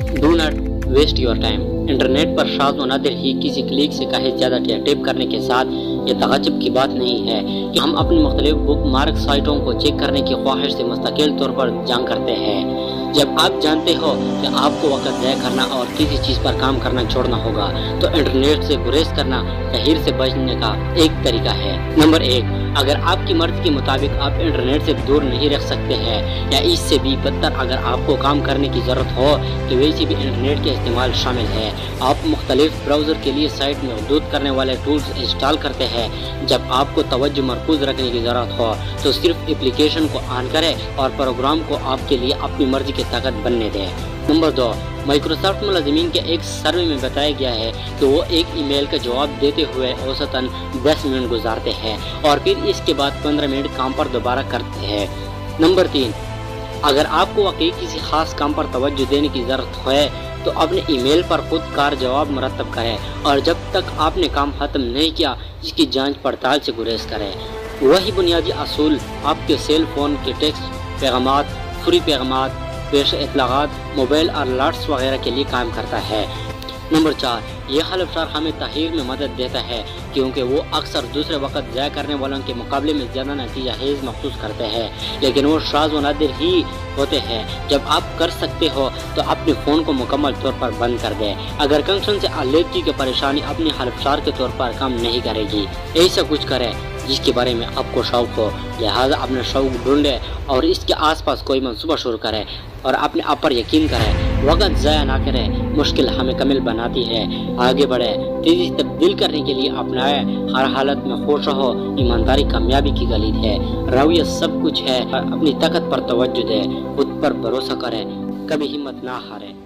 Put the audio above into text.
Do not waste your time. Internet पर शाज़ व नादिर ही किसी क्लिक से कहे ज़्यादा टिप करने के साथ ये तअज्जुब की बात नहीं है कि हम अपनी मुख्तलिफ बुक मार्क साइटों को चेक करने की ख्वाहिश से मुस्तकिल तौर पर जान करते हैं। जब आप जानते हो कि आपको वक्त ज़ाया करना और किसी चीज़ पर काम करना छोड़ना होगा तो इंटरनेट से गुरेज करना तहीर से बचने का एक तरीका है। नंबर 1, अगर आपकी मर्ज़ी के मुताबिक आप इंटरनेट से दूर नहीं रख सकते हैं या इससे भी बदतर अगर आपको काम करने की ज़रूरत हो तो वैसे भी इंटरनेट का इस्तेमाल शामिल है। आप मुख्तलिफ ब्राउज़र के लिए साइट महदूद करने वाले टूल्स इंस्टॉल करते हैं। जब आपको तवज्जो मरकूज़ रखने की ज़रूरत हो तो सिर्फ एप्लीकेशन को ऑन करें और प्रोग्राम को आपके लिए अपनी मर्ज़ी की ताकत बनने दें। नंबर 2, माइक्रोसॉफ्ट मुलाजिमीन के एक सर्वे में बताया गया है कि वो एक ईमेल का जवाब देते हुए औसतन 10 मिनट गुजारते हैं और फिर इसके बाद 15 मिनट काम पर दोबारा करते हैं। नंबर 3, अगर आपको वाकई किसी खास काम पर तवज्जो देने की ज़रूरत है तो अपने ईमेल पर खुद कार जवाब मुरतब करें और जब तक आपने काम ख़त्म नहीं किया इसकी जांच पड़ताल से गुरेज करें। वही बुनियादी असूल आपके सेल फ़ोन के टेक्स्ट पैगामात, फ्री पैगामात, पेश इतलाक़ात, मोबाइल अलर्ट्स वगैरह के लिए काम करता है। नंबर 4, यह हल्फशार हमें तहीर में मदद देता है क्योंकि वो अक्सर दूसरे वक्त ज़ाया करने वालों के मुकाबले में ज़्यादा नतीजा हेज़ महसूस करते हैं, लेकिन वो शाज़ व नादिर ही होते हैं। जब आप कर सकते हो तो अपने फ़ोन को मुकम्मल तौर पर बंद कर दें। अगर कंक्शन से आलूदगी की परेशानी अपने हल्फशार के तौर पर काम नहीं करेगी, ऐसा कुछ करें जिसके बारे में आपको शौक़ हो, लिहाजा अपने शौक़ ढूंढें और इसके आसपास कोई मंसूबा शुरू करें और अपने आप पर यकीन करें। वक्त ज़ाया ना करें, मुश्किल हमें कामिल बनाती है। आगे बढ़े, तेज़ी से तब्दील करने के लिए अपनाएं, हर हालत में खुश रहो, ईमानदारी कामयाबी की कलीद है, रवैया सब कुछ है। अपनी ताकत पर तवज्जो दें, खुद पर भरोसा करें, कभी हिम्मत ना हारें।